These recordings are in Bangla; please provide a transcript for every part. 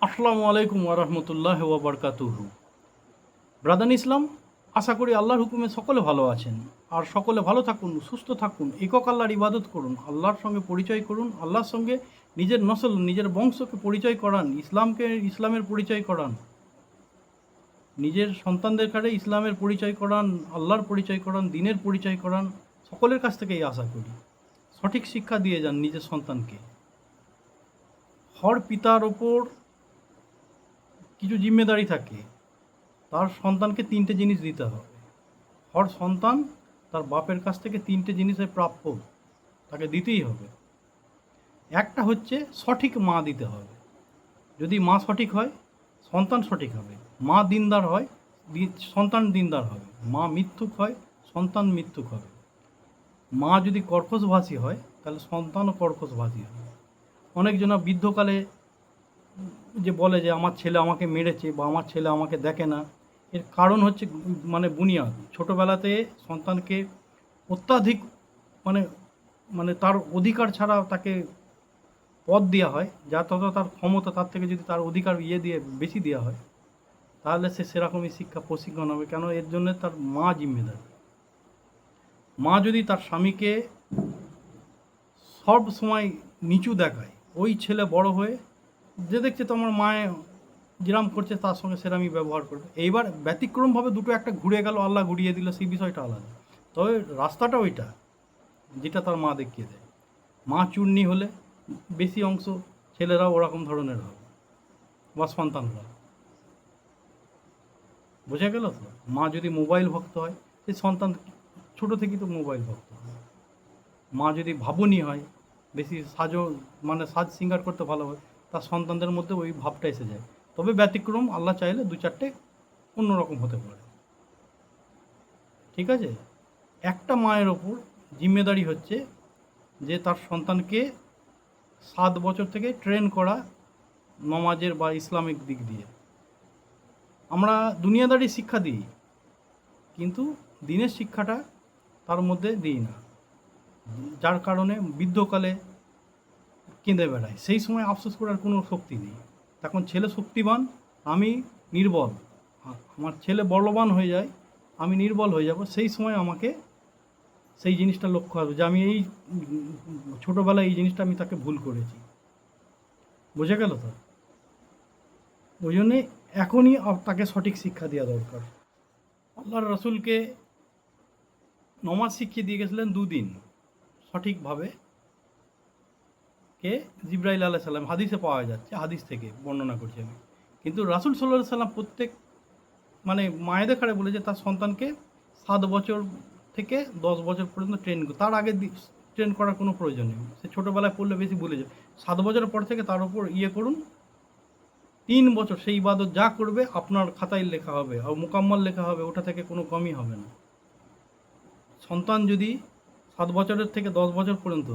আসসালামু আলাইকুম ওরহমতুল্লাহ ওবরকাতুহু। ব্রাদান ইসলাম, আশা করি আল্লাহর হুকুমে সকলে ভালো আছেন। আর সকলে ভালো থাকুন, সুস্থ থাকুন, একক আল্লাহর ইবাদত করুন, আল্লাহর সঙ্গে পরিচয় করুন, আল্লাহর সঙ্গে নিজের নসল, নিজের বংশকে পরিচয় করান, ইসলামের পরিচয় করান, নিজের সন্তানদের কাছে ইসলামের পরিচয় করান, আল্লাহর পরিচয় করান, দিনের পরিচয় করান। সকলের কাছ থেকেই আশা করি সঠিক শিক্ষা দিয়ে যান নিজের সন্তানকে। হর পিতার ওপর কিছু জিম্মেদারি থাকে, তার সন্তানকে তিনটে জিনিস দিতে হবে। হর সন্তান তার বাপের কাছ থেকে তিনটে জিনিসের প্রাপ্য, তাকে দিতেই হবে। একটা হচ্ছে সঠিক মা দিতে হবে। যদি মা সঠিক হয়, সন্তান সঠিক হবে। মা দিনদার হয়, সন্তান দিনদার হবে। মা মিথ্যুক হয়, সন্তান মিথ্যুক হবে। মা যদি কর্কশভাষী হয়, তাহলে সন্তানও কর্কশভাষী হবে। অনেকজনা বৃদ্ধকালে যে বলে যে আমার ছেলে আমাকে মেরেছে বা আমার ছেলে আমাকে দেখে না, এর কারণ হচ্ছে বুনিয়াদ ছোটোবেলাতে সন্তানকে অত্যাধিক মানে মানে তার অধিকার ছাড়া তাকে পদ দেওয়া হয়, যা তত তার ক্ষমতা তার থেকে যদি তার অধিকার দিয়ে বেশি দেওয়া হয়, তাহলে সে সেরকমই শিক্ষা প্রশিক্ষণ হবে। কেন? এর জন্য তার মা জিম্মেদার। মা যদি তার স্বামীকে সব সময় নিচু দেখায়, ওই ছেলে বড় হয়ে যে দেখছে তোমার মায়ে যেরাম করছে তার সঙ্গে সেরামই ব্যবহার করবে। এইবার ব্যতিক্রমভাবে দুটো একটা ঘুরে গেল, আল্লাহ ঘুরিয়ে দিল, সেই বিষয়টা আলাদা। তবে রাস্তাটা ওইটা যেটা তার মা দেখিয়ে দেয়। মা চূর্ণী হলে বেশি অংশ ছেলেরাও ওরকম ধরনের হবে বা সন্তানরা। বোঝা গেল তো? মা যদি মোবাইল ভক্ত হয়, সেই সন্তান ছোটো থেকেই তো মোবাইল ভক্ত হয়। মা যদি ভাবনী হয়, বেশি সাজ সিঙ্গার করতে ভালো হয়, তার সন্তানদের মধ্যে ওই ভাবটা এসে যায়। তবে ব্যতিক্রম আল্লাহ চাইলে দু চারটে অন্যরকম হতে পারে। ঠিক আছে? একটা মায়ের ওপর জিম্মেদারি হচ্ছে যে তার সন্তানকে 7 বছর থেকে ট্রেন করা নমাজের বা ইসলামিক দিক দিয়ে। আমরা দুনিয়াদারি শিক্ষা দিই, কিন্তু দিনের শিক্ষাটা তার মধ্যে দিই না, যার কারণে বৃদ্ধকালে কেঁদে বেড়ায়। সেই সময় আফসোস করার কোনো শক্তি নেই। তখন ছেলে শক্তিবান, আমি নির্বল। আমার ছেলে বলবান হয়ে যায়, আমি নির্বল হয়ে যাব। সেই সময় আমাকে সেই জিনিসটা লক্ষ্য হবে যে আমি এই ছোটোবেলায় এই জিনিসটা আমি তাকে ভুল করেছি। বোঝা গেল তো? ওই জন্যে এখনই তাকে সঠিক শিক্ষা দেওয়া দরকার। আল্লাহর রসুলকে নমাজ শিখিয়ে দিয়ে গেছিলেন 2 দিন সঠিকভাবে, কে? জিব্রাইল আলাইহিস সালাম। হাদিসে পাওয়া যাচ্ছে, হাদিস থেকে বর্ণনা করছি আমি। কিন্তু রাসূল সাল্লাল্লাহু আলাইহি সাল্লাম প্রত্যেক মায়েদের কাছে বলেছে তার সন্তানকে 7 বছর থেকে 10 বছর পর্যন্ত ট্রেন, তার আগে ট্রেন করার কোনো প্রয়োজন নেই। সে ছোটোবেলায় পড়লে বেশি ভুলে যায়। 7 বছরের পর থেকে তার উপর করুন, 3 বছর সেই ইবাদত যা করবে আপনার খাতায় লেখা হবে, আর মোকাম্মল লেখা হবে, ওটা থেকে কোনো কমই হবে না। সন্তান যদি 7 বছরের থেকে 10 বছর পর্যন্ত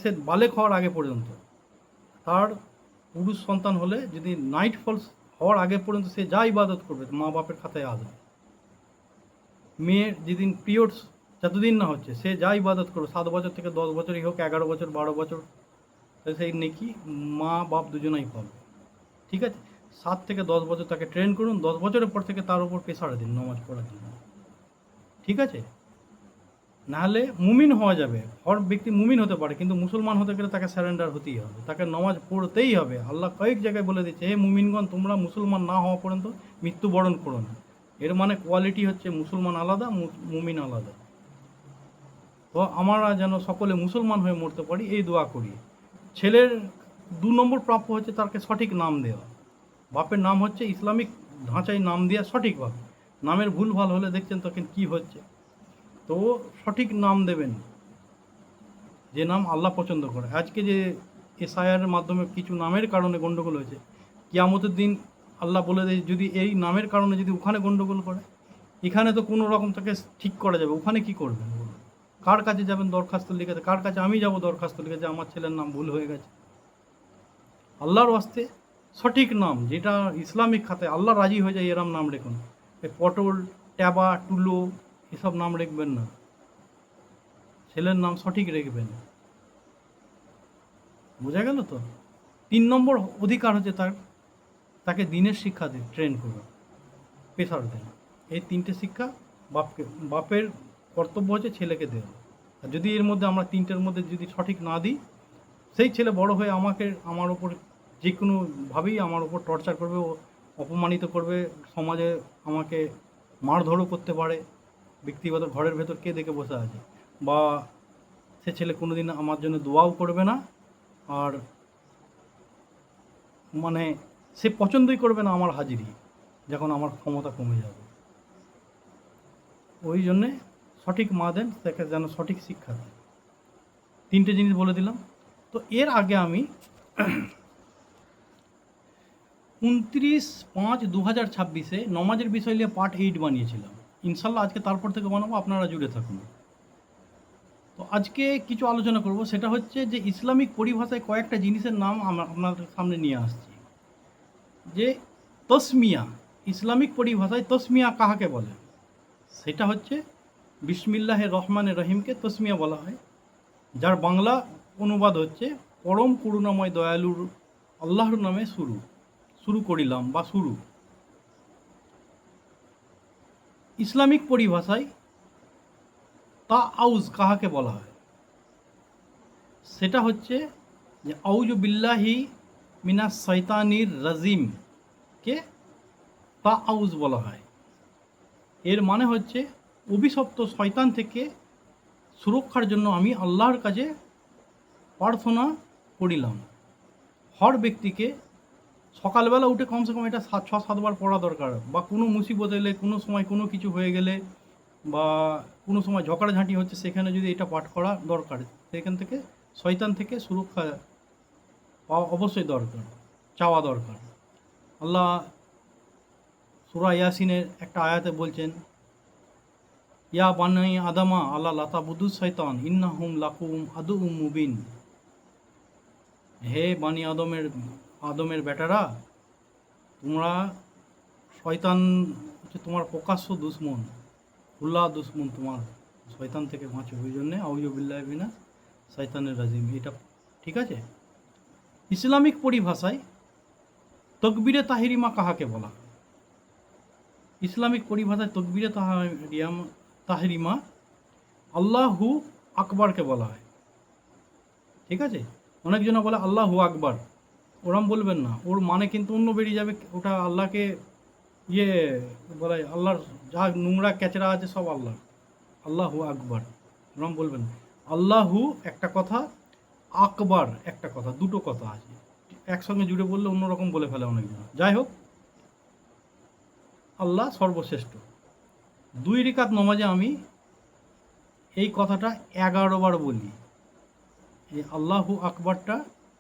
সে বালেক হওয়ার আগে পর্যন্ত, তার পুরুষ সন্তান হলে যদি নাইট ফলস হওয়ার আগে পর্যন্ত সে যা ইবাদত করবে মা বাপের খাতায় আসবে। মেয়ের যেদিন পিরিয়ডস যতদিন না হচ্ছে সে যা ইবাদত করবে, 7 বছর থেকে 10 বছরই হোক, 11 বছর 12 বছর, সেই নেকি মা বাপ দুজনেই পাবে। ঠিক আছে? 7 থেকে 10 বছর তাকে ট্রেন করুন, 10 বছরের পর থেকে তার উপর প্রেশার দিন নামাজ পড়ার জন্য। ঠিক আছে? নাহলে মুমিন হওয়া যাবে, হর ব্যক্তি মুমিন হতে পারে, কিন্তু মুসলমান হতে গেলে তাকে স্যারেন্ডার হতেই হবে, তাকে নামাজ পড়তেই হবে। আল্লাহ কয়েক জায়গায় বলে দিচ্ছে, হে মুমিনগণ, তোমরা মুসলমান না হওয়া পর্যন্ত মৃত্যুবরণ করো না। এর মানে কোয়ালিটি হচ্ছে মুসলমান আলাদা, মুমিন আলাদা। তো আমরা যেন সকলে মুসলমান হয়ে মরতে পারি, এই দোয়া করি। ছেলের 2 নম্বর প্রাপ্য হচ্ছে তাকে সঠিক নাম দেওয়া। বাপের নাম হচ্ছে ইসলামিক ধাঁচায় নাম দেওয়া সঠিকভাবে। নামের ভুল ভাল হলে দেখছেন তখন কি হচ্ছে। তো সঠিক নাম দেবেন, যে নাম আল্লাহ পছন্দ করে। আজকে যে এসআইআরের মাধ্যমে কিছু নামের কারণে গণ্ডগোল হয়েছে, কিয়ামতের দিন আল্লাহ বলে দেয় যদি এই নামের কারণে যদি ওখানে গণ্ডগোল করে, এখানে তো কোনো রকম তাকে ঠিক করা যাবে, ওখানে কি করবেন? কার কাছে যাবেন দরখাস্ত লিখেতে? কার কাছে আমি যাব দরখাস্ত লিখেতে আমার ছেলের নাম ভুল হয়ে গেছে? আল্লাহর ওয়াস্তে সঠিক নাম, যেটা ইসলামিক খাতায় আল্লাহ রাজি হয়ে যায়, এরম নাম রেখুন। পটল, ট্যাবা, টুলো এসব নাম রাখবেন না। ছেলের নাম সঠিক রাখবেন। বোঝা গেল তো? 3 নম্বর অধিকার হচ্ছে তাকে দিনের শিক্ষা ট্রেন করবে, প্রেশার দেন। এই 3টে শিক্ষা বাপের কর্তব্য হচ্ছে ছেলেকে দেওয়া। আর যদি এর মধ্যে আমরা 3টের মধ্যে যদি সঠিক না দিই, সেই ছেলে বড় হয়ে আমার ওপর যে কোনোভাবেই আমার ওপর টর্চার করবে, ও অপমানিত করবে, সমাজে আমাকে মারধরও করতে পারে। ব্যক্তিগত ঘরের ভেতর কে দেখে বসে আছে, বা সে ছেলে কোনোদিন আমার জন্য দোয়াও করবে না, আর মানে সে পছন্দই করবে না আমার হাজিরি যখন আমার ক্ষমতা কমে যাবে। ওই জন্যে সঠিক মা দেন, তাকে যেন সঠিক শিক্ষা দেন। 3টে জিনিস বলে দিলাম। তো এর আগে আমি 29/5/2026 নমাজের বিষয় নিয়ে পার্ট 8 বানিয়েছিলাম। ইনশাল্লাহ আজকে তারপর থেকে বানাবো, আপনারা জুড়ে থাকুন। তো আজকে কিছু আলোচনা করব, সেটা হচ্ছে যে ইসলামিক পরিভাষায় কয়েকটা জিনিসের নাম আপনাদের সামনে নিয়ে আসছি। যে তসমিয়া, ইসলামিক পরিভাষায় তসমিয়া কাহাকে বলে? সেটা হচ্ছে বিসমিল্লাহির রহমানির রহিমকে তসমিয়া বলা হয়, যার বাংলা অনুবাদ হচ্ছে পরম করুণাময় দয়ালুর আল্লাহর নামে শুরু করিলাম বা শুরু। ইসলামিক পরিভাষায় আউজ কাহাকে বলা হয়? সেটা হচ্ছে যে আউযু বিল্লাহি মিনাস শয়তানির রাজিমকে আউজ বলা হয়। এর মানে হচ্ছে অভিশপ্ত শয়তান থেকে সুরক্ষার জন্য আমি আল্লাহর কাছে প্রার্থনা করিলাম। হর ব্যক্তিকে সকালবেলা উঠে কমসে কম এটা 6-7 বার পড়া দরকার, বা কোনো মুসিবত এলে, কোনো সময় কোনো কিছু হয়ে গেলে, বা কোনো সময় ঝগড়াঝাঁটি হচ্ছে, সেখানে যদি এটা পাঠ করা দরকার। সেখান থেকে শয়তান থেকে সুরক্ষা পাওয়া অবশ্যই দরকার, চাওয়া দরকার। আল্লাহ সূরা ইয়াসিনের একটা আয়াতে বলছেন, ইয়া বানি আদামা আল্লাহ লাতা বুদুস শয়তান ইন্নাহুম লাকুম আদুউম মুবিন। হে বানি আদমের বেটারা, তোমরা, শয়তান হচ্ছে তোমার প্রকাশ্য দুশ্মন, খোলা দুশ্মন তোমার। শয়তান থেকে বাঁচো। ওই জন্যে আউযু বিল্লাহি মিনাশ শয়তানির রাজিম, এটা ঠিক আছে। ইসলামিক পরিভাষায় তকবীরে তাহরিমা কাহাকে বলা? ইসলামিক পরিভাষায় তকবীরে তাহরিমা আল্লাহু আকবরকে বলা হয়। ঠিক আছে, অনেকজনা বলে আল্লাহু আকবর, ওরম বলবেন না, ওর মানে কিন্তু অন্য বেরিয়ে যাবে। ওটা আল্লাহকে বলে, আল্লাহর যা নোংরা ক্যাচরা আছে সব আল্লাহু আকবর, ওরম বলবেন। আল্লাহু একটা কথা, আকবর একটা কথা, দুটো কথা আছে, একসঙ্গে জুড়ে বললে অন্যরকম বলে ফেলে অনেকজন। যাই হোক, আল্লাহ সর্বশ্রেষ্ঠ। 2 রিকাত নমাজে আমি এই কথাটা 11 বার বলি, এই আল্লাহু আকবরটা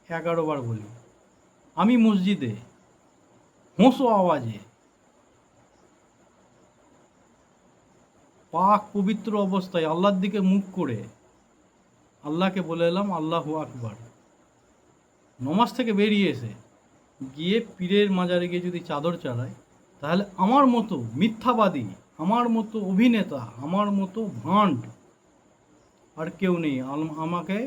11 বার বলি। আমি মসজিদে হোঁসো আওয়াজে পাক পবিত্র অবস্থায় আল্লাহর দিকে মুখ করে আল্লাহকে বলে এলাম আল্লাহু আকবর। নমাজ থেকে বেরিয়ে এসে গিয়ে পীরের মাজারে গিয়ে যদি চাদর চড়ায়, তাহলে আমার মতো মিথ্যাবাদী, আমার মতো অভিনেতা, আমার মতো ভাঁড় আর কেউ নেই। আমাকে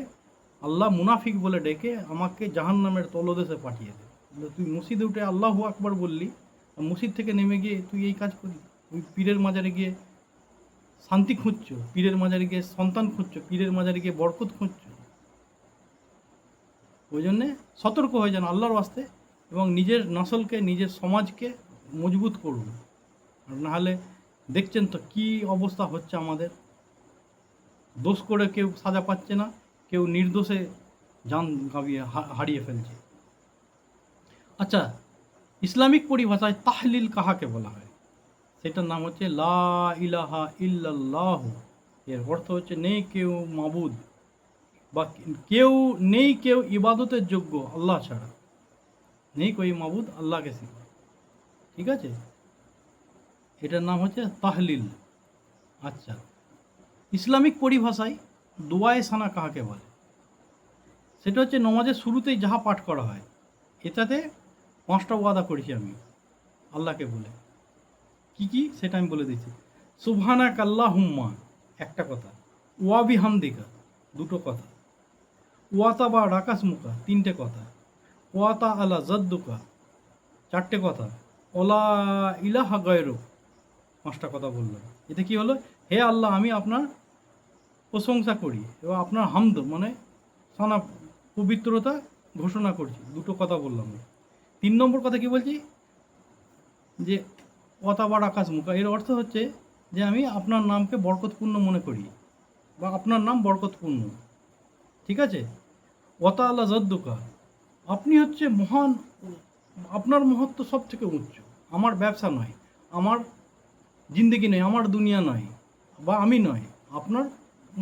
আল্লাহ মুনাফিক বলে ডেকে আমাকে জাহান্নামের তলদেশে পাঠিয়ে দেয়। তুই মসজিদে উঠে আল্লাহু আকবর বললি, মসজিদ থেকে নেমে গিয়ে তুই এই কাজ করলি। তুই পীরের মাজারে গিয়ে শান্তি খুঁজছ, পীরের মাজারে গিয়ে সন্তান খুঁজছ, পীরের মাজারে গিয়ে বরকত খুঁজছ। ওই জন্যে সতর্ক হয়ে যান আল্লাহর ওয়াস্তে, এবং নিজের নসলকে, নিজের সমাজকে মজবুত করুন। আর নাহলে দেখছেন তো কী অবস্থা হচ্ছে আমাদের। দোষ করে কেউ সাজা পাচ্ছে না, কেউ নির্দোষে জান হারিয়ে ফেলছে। আচ্ছা, ইসলামিক পরিভাষায় তাহলিল কাহাকে বলা হয়? সেটার নাম হচ্ছে লা ইলাহা ইল্লাল্লাহ। এর অর্থ হচ্ছে নেই কেউ মাবুদ, বা নেই কেউ ইবাদতের যোগ্য আল্লাহ ছাড়া। নেই কেউ মাবুদ, আল্লাহকে শিখা। ঠিক আছে, এটার নাম হচ্ছে তাহলিল। আচ্ছা, ইসলামিক পরিভাষায় দোয়ায়ে সানা কাহাকে বলে? সেটা হচ্ছে নমাজের শুরুতেই যাহা পাঠ করা হয়। এটাতে 5টা ওয়াদা করেছি আমি আল্লাহকে বলে। কি সেটা আমি বলে দিচ্ছি। সুবহানাক আল্লাহুম্মা একটা কথা, ওয়া বিহামদিকা দুটো কথা, ওয়াতাবা রাকাসমুকা 3টে কথা, ওয়াতা আলা জাদ্দুকা, চারটে কথা। ওলা ইলাহা গায়রুক, পাঁচটা কথা বললাম। এতে কি হলো? হে আল্লাহ, আমি আপনার প্রশংসা করি এবং আপনার হামদ মানে সানা পবিত্রতা ঘোষণা করছি। দুটো কথা বললাম। 3 নম্বর কথা কি বলছি? যে অতাবার আকাশ মুখা, এর অর্থ হচ্ছে যে আমি আপনার নামকে বরকতপূর্ণ মনে করি বা আপনার নাম বরকতপূর্ণ। ঠিক আছে? ওয়াতা আল্লাহ জদ্দুকা, আপনি হচ্ছে মহান, আপনার মহত্ব সব থেকে উচ্চ। আমার ব্যবসা নয়, আমার জিন্দেগি নয়, আমার দুনিয়া নয়, বা আমি নয়, আপনার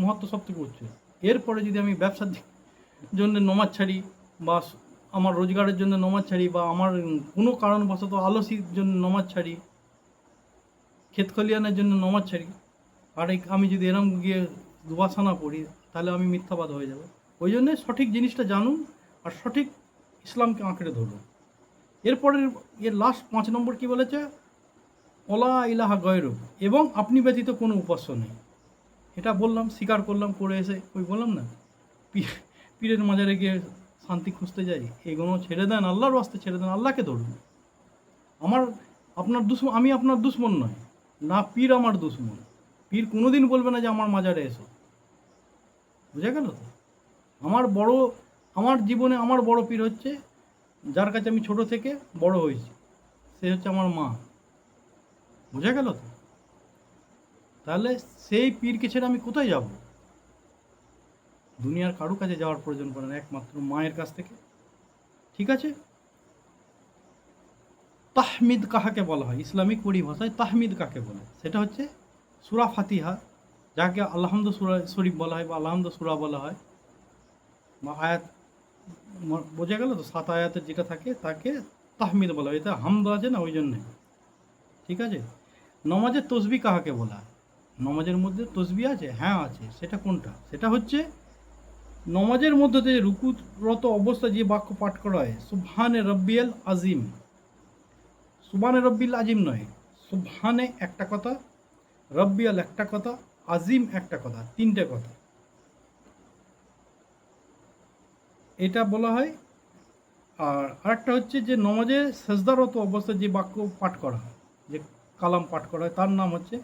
মহত্ব সব থেকে উচ্চ। এরপরে যদি আমি ব্যবসার জন্য নমাজ ছাড়ি, বা আমার রোজগারের জন্য নমাজ ছাড়ি, বা আমার কোনো কারণবশত আলসির জন্য নমাজ ছাড়ি, ক্ষেত খলিয়ানের জন্য নমাজ ছাড়ি, আর আমি যদি এরম গিয়ে দুবাসানা পড়ি, তাহলে আমি মিথ্যাবাদ হয়ে যাব। ওই জন্যে সঠিক জিনিসটা জানুন আর সঠিক ইসলামকে আঁকড়ে ধরুন। এরপরের এর লাস্ট 5 নম্বর কি বলেছে? ওলা ইলাহা গয়রুক, এবং আপনি ব্যতীত কোনো উপাস্য নেই। এটা বললাম, স্বীকার করলাম, করে এসে ওই বললাম না, পীরের মাজারে গিয়ে শান্তি খুঁজতে যাই, এগুলো ছেড়ে দেন, আল্লাহর রাস্তায় ছেড়ে দেন, আল্লাহকে ধরুন। আমার আপনার দুশ্মন, আমি আপনার দুশ্মন নয়, না পীর আমার দুশ্মন। পীর কোনোদিন বলবে না যে আমার মাজারে এসো। বুঝা গেল তো? আমার জীবনে আমার বড় পীর হচ্ছে যার কাছে আমি ছোট থেকে বড় হয়েছি, সে হচ্ছে আমার মা। বোঝা গেল তো? তাহলে সেই পীরকে ছেড়ে আমি কোথায় যাব? দুনিয়ার কারো কাছে যাওয়ার প্রয়োজন পড়ে না, একমাত্র মায়ের কাছ থেকে। ঠিক আছে? তাহমিদ কাহাকে বলা হয়? ইসলামিক পরিভাষায় তাহমিদ কাকে বলে? সেটা হচ্ছে সূরা ফাতিহা, যাকে আলহামদু সূরা শরীফ বলা হয় বা আলহামদু সূরা বলা হয়, বা আয়াত, বোঝা গেল তো? 7 আয়াতের যেটা থাকে তাকে তাহমিদ বলা হয়। এটা হামদ আছে না, ওই জন্যে। ঠিক আছে? নমাজের তসবি কাহাকে বলা হয়? নমাজের মধ্যে তসবি আছে? হ্যাঁ আছে। সেটা কোনটা? সেটা হচ্ছে নমাজের মধ্যে থেকে রুকুরত অবস্থা যে বাক্য পাঠ করা হয়, সুবহানে রব্বিয়াল আজিম। সুবহানে রব্বিল আজিম নয়, সুবহানে একটা কথা, রব্বিয়াল একটা কথা, আজিম একটা কথা, 3টে কথা। এটা বলা হয়। আর আরেকটা হচ্ছে যে নমাজে সেজদারত অবস্থায় যে বাক্য পাঠ করা হয়, যে কালাম পাঠ করা হয়, তার নাম হচ্ছে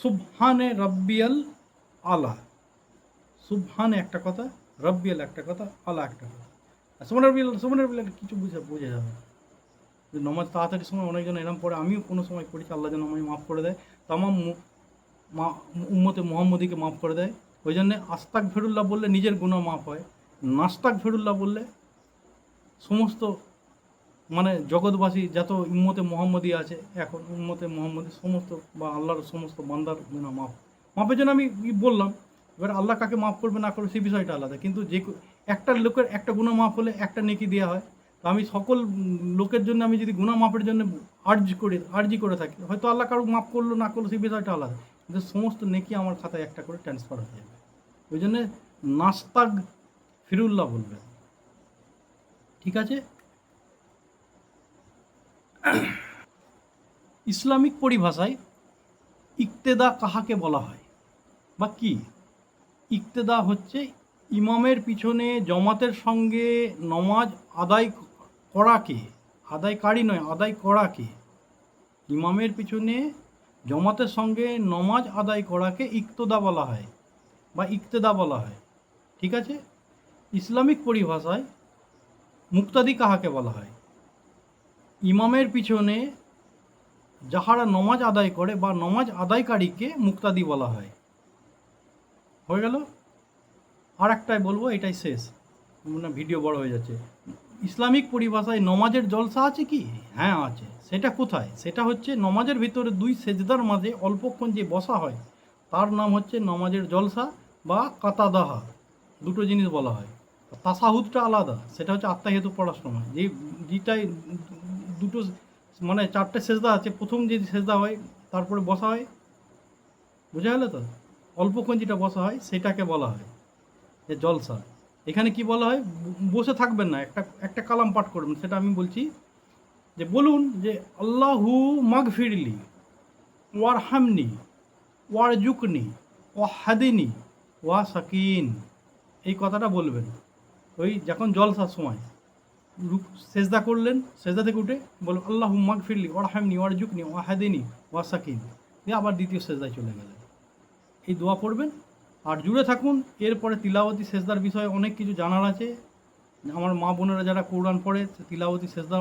সুবহানে রব্বিয়াল আলা। সুবহানে একটা কথা, রব্বিয়াল একটা কথা, আলা একটা কথা। আর সুবহান রব্বিয়াল কিছু বোঝা যাবে না। যে নমাজ তাড়াতাড়ির সময় অনেকজন এরম পড়ে, আমিও কোনো সময় পড়েছি, আল্লাহ যেন আমায় মাফ করে দেয়, তামাম উম্মতে মোহাম্মদীকে মাফ করে দেয়। ওই জন্যে আস্তাক ফেরুল্লাহ বললে নিজের গুনাহ মাফ হয়, নাস্তাক ফেরুল্লাহ বললে সমস্ত মানে জগৎবাসী যত উম্মতে মোহাম্মদী আছে, এখন উম্মতে মোহাম্মদী সমস্ত বা আল্লাহর সমস্ত বান্দার গুনাহ মাফের জন্য আমি বললাম। এবার আল্লাহ কাকে মাফ করবে না করবে সেই বিষয়টা আলাদা, কিন্তু যে একটা লোকের একটা গুনাহ মাফ হলে একটা নেকি দেওয়া হয়। তো আমি সকল লোকের জন্য আমি যদি গুনাহ মাফের জন্য আর্জি করে থাকি, হয়তো আল্লাহ কারো মাফ করলো না করলো সেই বিষয়টা আলাদা, কিন্তু সমস্ত নেকি আমার খাতায় একটা করে ট্রান্সফার হয়ে যাবে। ওই জন্যে নাস্তাগ ফিরুল্লাহ বলবে। ঠিক আছে? ইসলামিক পরিভাষায় ইক্তেদা কাহাকে বলা হয় বা কি? ইক্তেদা হচ্ছে ইমামের পিছনে জমাতের সঙ্গে নমাজ আদায় করাকে, আদায়কারী নয়, আদায় করাকে, ইমামের পিছনে জমাতের সঙ্গে নমাজ আদায় করাকে ইক্তদা বলা হয় বা ইক্তেদা বলা হয়। ঠিক আছে? ইসলামিক পরিভাষায় মুক্তাদি কাহাকে বলা হয়? ইমামের পিছনে যাহারা নমাজ আদায় করে বা নমাজ আদায়কারীকে মুক্তাদি বলা হয়। হয়ে গেল। আর একটাই বলবো, এটাই শেষ, মানে ভিডিও বড় হয়ে যাচ্ছে। ইসলামিক পরিভাষায় নমাজের জলসা আছে কি? হ্যাঁ আছে। সেটা কোথায়? সেটা হচ্ছে নমাজের ভিতরে 2 সেজদার মাঝে অল্পক্ষণ যে বসা হয়, তার নাম হচ্ছে নমাজের জলসা বা কাতাদাহা। দুটো জিনিস বলা হয়। তাসাহুদটা আলাদা, সেটা হচ্ছে আত্মাহিয়াতু পড়ার সময় যেটাই দুটো মানে 4টে সেজদা আছে, প্রথম যে সেজদা হয় তারপরে বসা হয়। বোঝা গেল তো? অল্পক্ষণ যেটা বসা হয় সেটাকে বলা হয় যে জলসা। এখানে কি বলা হয়? বসে থাকবেন না, একটা একটা কালাম পাঠ করবেন। সেটা আমি বলছি, যে বলুন যে আল্লাহু মাগফিরলি ওয়ারহামনি ওয়ারজুকনি ওয়াহাদিনি ওয়া সাকিন। এই কথাটা বলবেন ওই যখন জলসার সময়। সেজদা করলেন, সেজদা থেকে উঠে বলল আল্লাহুম্মা মাগফিরলি ওয়ারহামনি ওয়ারজুকনি ওয়াহাদিনি ওয়াসাকিন, দিয়ে আবার দ্বিতীয় সেজদায় চলে গেলেন। এই দোয়া পড়বেন আর জুড়ে থাকুন। এরপরে তিলাওয়াতি সেজদার বিষয়ে অনেক কিছু জানার আছে। আমার মা বোনেরা যারা কোরআন পড়ে তিলাওয়াতি সেজদা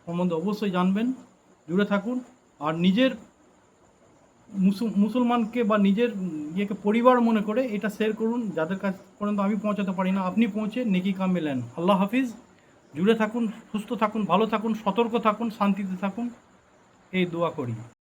সম্বন্ধে অবশ্যই জানবেন। জুড়ে থাকুন আর নিজের মুসলমানকে বা নিজের ইয়েকে পরিবার মনে করে এটা শেয়ার করুন, যাদের কাছ পর্যন্ত আমি পৌঁছাতে পারি না আপনি পৌঁছে নেকি কামে নেন। আল্লাহ হাফিজ। জুড়ে থাকুন, সুস্থ থাকুন, ভালো থাকুন, সতর্ক থাকুন, শান্তিতে থাকুন, এই দোয়া করি।